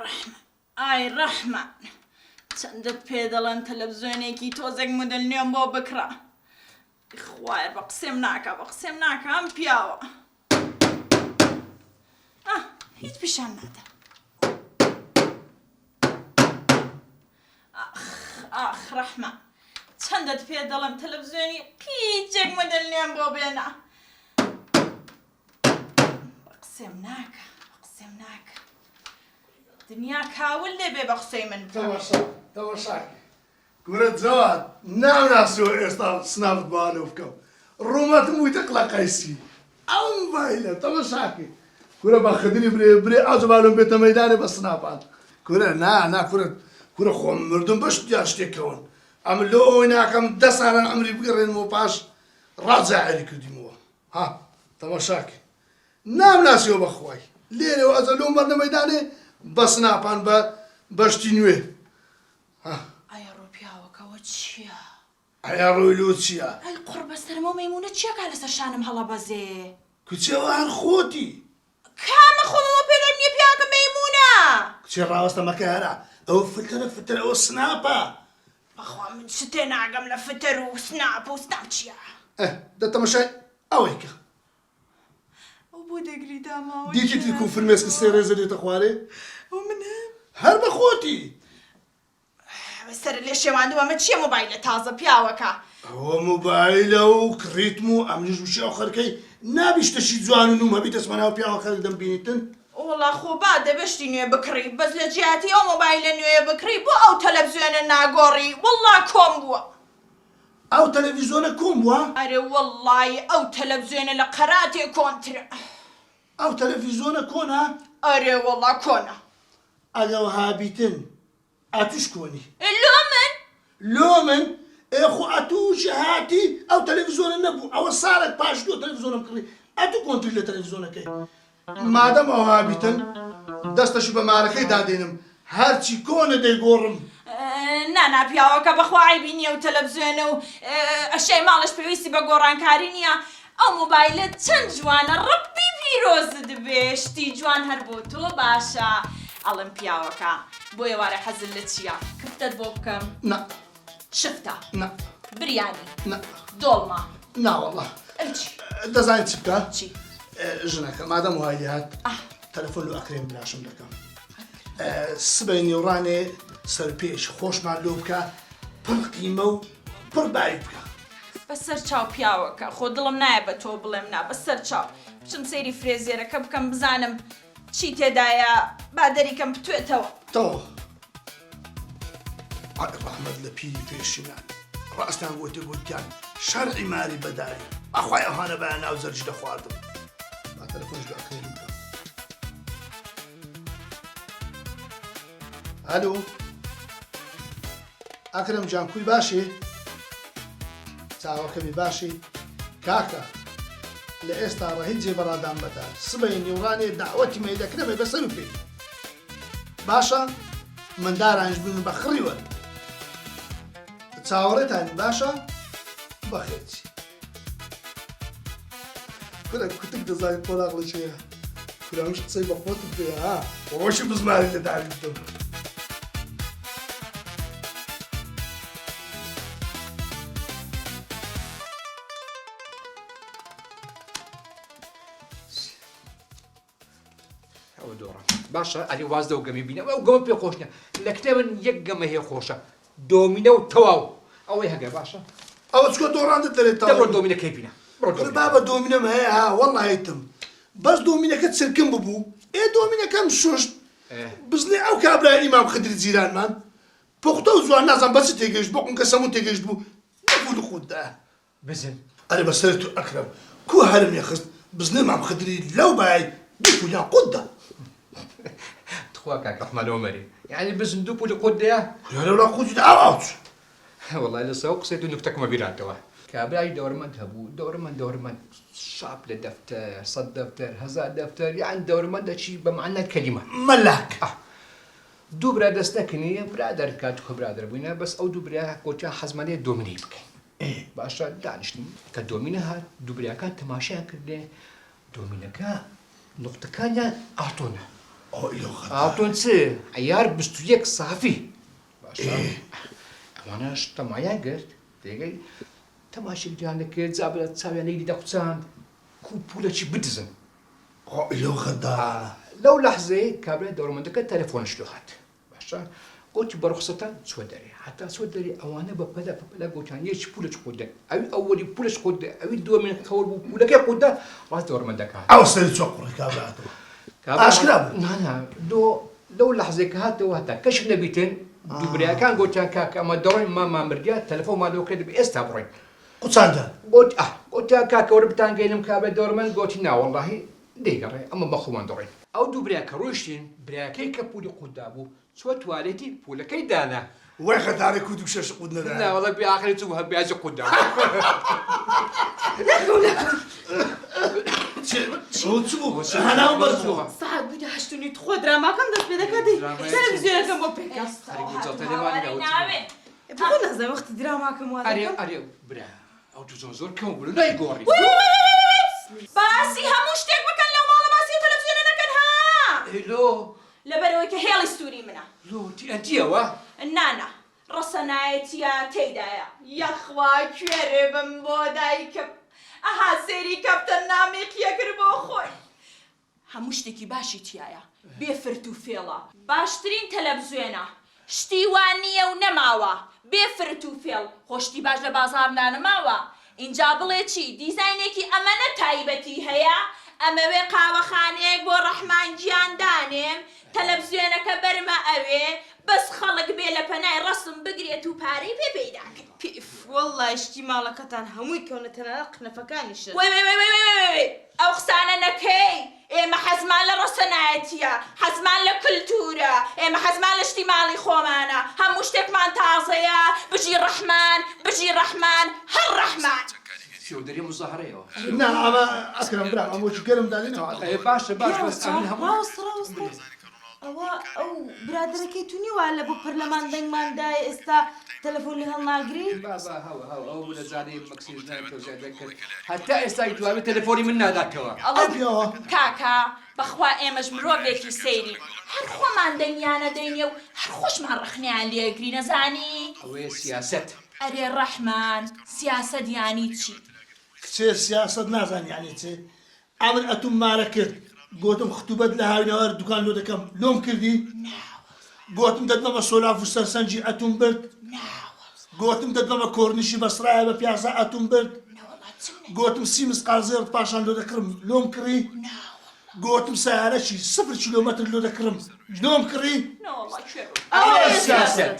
ڕەحمە ئای ڕەحمە چەندت پێ دەڵێن تەلەڤیزۆنێکی تۆزێک مودل نوێم بۆ بکڕە خوایە بە قسێم ناکە ئەم پیاوە هیچ پیشان نادا ئاخ ڕەحمە چەندت پێ دەڵێم تەلەڤیزۆنی پیچێک مودل نوێم بۆ بێنە بە قسێم ناکە دنیا کاول دەبێ بە قسەی من تەماشاکە گورە جەواد نامناسیەوە ئێستا سنافت بەوانە بکەم ڕوومەتم ویتە قڵەقایسی ئەو موبایلە تەماشاکە گورە بە خدری برێ ئاجە باڵم بێتە مەیدانێ بە سناپان گورە نا گورە خۆم مردم بەش یا شتێکەوەن ئەم لۆ ئەوەی ناکەم 10 ساڵان ئەمری بگەڕێنمەوە پاش ڕاجاعلی کردیمەوە ها تەماشاکە نامناسیەوە بەخوای لێرەوە ئەجە لۆ مەردە مەیدانێ بە سناپان بە بەشتی نوێ ئایا ڕۆپیاوەکەوە چییە؟ ئایا ڕۆی لۆ چییە؟ ئەی قوڕ بەستەرمەوە مەیمونە چییەکە لەسەر شانم هەڵەبەزێ؟ کچێوە هەر خۆتی کامە خۆمەوە پێدەم نییە پیاکە مەیمونە کچێ ڕاوەستە مەکە هەرە ئەو فتەرە ئەوە سناپە بەخوا من شتێ ناگەم لە فتەر و سناپ چییە؟ دەتەمەشای ئەوەیکە ئەو بۆ دەگری داماوە دیتی تریکو فرمێسکە سێ ڕێزە دێتە خوارێ ئەو منە؟ هەر بە خۆتی بەسەر لێ شێواندووە ئەمە چییە مۆبایلە تازە پیاوەکە؟ ئەوە مۆبایلە و کڕیتم و ئەمنیش وشی ئەو خەرکەی نابیشتەشی جوان و نوم هەبی دەسمەناو پیاوە خەرک دەمبینیتن وەڵا خۆ با دەبشتی نوێ بکڕی بەس لە جیاتی ئەو مۆبایلە نوێ بکڕی بۆ ئەو تەلەڤیزۆنە ناگۆڕی وەڵا کۆم بووە ئەو تەلەڤیزۆنە کۆم بووە؟ ئەرێ وەڵڵی ئەو تەلەڤیزۆنە لە قەراتێ کۆنترە ئەو تەلەڤیزۆنە کۆنا؟ ئەرێ وەڵا کۆنا ئەگەو هابیتن ئاتوش کۆنی لۆ من ئێخۆ ئەتوش هاتی ئەو تەلەڤیزۆنە نەبوو ئەوە ساڵێک پاش دو تەلەڤیزۆنم کڕی ئەتو کۆنتری لە تەلەڤیزۆنەکەی مادەم ئەو هابیتن دەستەشی بە مارەکەی دادێنم هەرچی کۆنە دەیگۆڕم نانا پیاوەکە بەخوا عیبی نییە و تەلەڤیزۆنە و ئەشەی ماڵش پێویستی بە گۆڕانکاری نییە ئەو مۆبایلە چەند جوانە ڕەبی پیرۆزت بێ شتی جوان هەر بۆ تۆ باشە ئەڵم پیاوەکە بۆ ئێوارە حەزت لە چییە؟ کفتت بۆ بکەم؟ نا شفتە؟ نا بریانی؟ نا دۆڵمە؟ ناوەڵڵا ئەچی؟ دەزانیت چ بکە؟ چی؟ ژنەکە مادەم وای هات تەلەفۆن و ئەکرێن براشم دەکەم سبەی نێوڕانێ سەرپێش خۆشمان لۆ بکە پڕ قیمە و پڕ بای بکە بەسەر چاو پیاوەکە خۆ دڵم نایە بە تۆ بڵێم نا بەسەر چاو بچم سەیری فرێزێرەکە بکەم بزانم چی تێدایە با دەریکەم بتوێتەوە تەوە ڕەحمەت لە پیری پێشینان ڕاستان بۆ تێگوتیان شەرعی ماری بەداری ئەخوای ئەوانە بەیان ناو زەرج دەخواردم با تەلەفۆنش لە ئەکرێن بکەم ئەلۆ ئەکرەم جان کوی باشی چاوەکەمی باشی کاکە لە ئێستا ڕەهیت جێبەڕادان بەدار سبەی نێوڕانێ داوەتی مەی دەکرێمێ بەسەر و پێ باشە مندارانش بن بە خڕیوە چاوەڕێتان باشە بەخێرچی کورە کوتک دەزانیت پۆلاق لە چێە کورەمش قسەی بە خۆتم پێ ها ڕۆژی بزمانی لە داریتم باشە ئەلی واز دە و گەمی بینە ئەو گەمە پێ خۆش نیە لە کتێبن یەک گەمە هەیە خۆشە دۆمینە و تەواو ئەوەی هەگە باشە ئەوە چکۆ دۆڕاندت دەرێت دەبڕۆ دۆمینەکەی بینە بابە دۆمینەم هەیە ها وەڵڵا هەیتم بەس دۆمینەکەت سرکم ببوو دۆمینەکەم شوشت بزنێ ئەو کابرای ئیمام خدری جیرانمان پوختە و جوان نازان بەچ تێگەشت بۆ کە سەمون تێگەشت بوو نەبوو لە خوددا بزن ئەرێ بەسەر تو ئەکرەم کو هەرم یەخست بزنێ ئیمام خدری لەو بای دوپولیان قوددا تخوا کاکە ئەحمەدۆمەری یعنی بزن دوو پولی قودەیە لەولا قودی ئاوچ وەڵای لەسەر قسەی تو نوکتەکمە بیراتەوە کابرای دەوڕمەند هەبوو دەوڕمەند شاپ لە دەفتەر سەد دەفتەر هەزار دەفتەر یان دەوڕمەندەچی بە معنای کەلیمە مەلاک دوو برا دەست نەکردنی برادەر کات خۆ برادەر بووینە بەس ئەو دوو برا گوتیان حەزمانەیە دۆمینەی بکەین باشە دانیشتین کە دۆمینە هات دوو براکان تەماشایان کردێ دۆمینەکە نوقتەکانیان ئاتۆنە ئەو ئیلۆ خەت ئاوتۆن چ عیار 21 سافی باشە ئەوانەش تەمایان گرت دێگەی تەماشێک جیان دەکرد جابرە چاویانەی دەخوچاند کو پولەکی بدزن ئەو ئیلۆ خەتدا لەو لەحزەیە کابرای دەوڵەمەندەکە تەلەفۆنش لۆ هات باشە گوتی بەڕخسەتە چۆ دەرێ هەتا چۆ دەرێ ئەوانە بە پەلا گوتیانیەکی پولەش خۆدە ئەوی ئەوەلی پولەش خۆدە ئەوی دووەمین خەوەر بوو پولەکەی خۆدە ڕاست دەوڵەمەندەکە ئەو سەری چۆ قوڕی کابراتەوە ئاشکرا بوو نانا لەو لەحزێکە هاتەوە هەتا کەشف نەبیتن دووبریاکان گوتیان کاکە ئەمە دەڕۆین مامردیا تەلەفۆنمان لەوە کرد ئێستا بڕۆین قوچاندا گوتیان کاکەوەرە بتانگەینم کابرای دەوڵەمەند گوتی ناوەڵڵاهی دەیگەڕێ ئەمە بەخۆمان دەڕۆین ئەو دوو برا کە ڕۆیشتین برایەکەی کە پولی قوتدا بوو چوە توالێتی پولەکەی دانا وای خەتارێک کود و شەش قود نەدا ناوەڵە بیاخری چوو هەبیازی قوتدا هەناو بەرزووە ساعت بوویدە هەشتونی خۆ دراماکەم دەست پێ دەکەتی تەلەڤیزیۆنەکەم بۆ پێکە بۆ نازای وەختی دراماکەم وا ئەرێ برا ئەو دوو زۆر کەم بوو نایگۆڕی باسی هەموو شتێک بکەن لەو ماڵە باسی تەلەڤیزیۆنە نەکەن ها لۆ لەبەرەوەی کە هێڵی سووری منە لۆ ئەنتیەوە نانا ڕەسەنایەتیە تێیدایە یەخوا کوێرێ بم بۆ دایکم ئەها سێری کەپتەن نامێکیە کرد بۆ خۆی هەموو شتێکی باشی تایە بێفرت و فێڵە باشترین تەلەڤیزیۆنە شتی وان نییە و نەماوە بێفرت و فێڵ خۆشتی باش لە بازاڕدا نەماوە اینجا بڵێ چی دیزاینێکی ئەمەنە تایبەتی هەیە ئەمەوێ قاوەخانەیەک بۆ ڕەحمان گیاندانێم تەلەڤیزیۆنەکە بەرمە ئەوێ بەس خەڵک بێ لە پەنای ڕەسم بگرێت و پارەی پێ پەیداکەن وەڵڵای شتی ماڵەکەتان هەمووی کەونە تەنانەت قنەفەکانیشن وەی ئەو قسانە نەکەی ئێمە حەزمان لە ڕەسەنایەتیە حەزمان لە کلتورە ئێمە حەزمان لە شتی ماڵی خۆمانە هەموو شتێکمان تازەیە بژی ڕەحمان هەر ڕەحمان فێودەری مزاهرەیەوە نا ئەمە ئەکرم برا ئەمە چکەرم دادێنەوە باشە باش هەموو ئەوە ئەو برادەرەکەی تونی وا لە بۆ پەرلەمان دەنگماندای ئێستا تەلەفۆنی هەڵناگری ئەو لە زانەی مەکسیز تۆزیاد دەکرد هەتا ئێستا دوابێ تەلەفۆنی من ناداتەوە کاکا بەخوا ئێمەش مرۆڤێکی سەیری هەر خۆمان دەنگیانە دەینێ و هەر خۆشمان ڕەخنیان لێگری نەزانی ئەوەیە سیاسەت ئەرێ ڕەحمان سیاسەت یانی چی کچێ سیاست نازانی یعنی چێ ئەمن ئەتوم مارە کرد گۆتم خطوبەت لە هاوینەوە دوکان لۆ دەکەم لۆم کردی گۆتم دەدمەمە سۆلاف و سەرسەنجی ئەتوم برد گۆتم دەدمەمە کۆرنیشی بەسرایە بە پیاسە ئەتوم برد گۆتم سی مسقال زێڕ پاشان لۆ دەکڕم لۆم کڕی گۆتم سیارەکی 0 کیلۆمەتر لۆ دەکڕم لۆم کڕی نەوەڵڵا کوێ ئەوە سیاسەت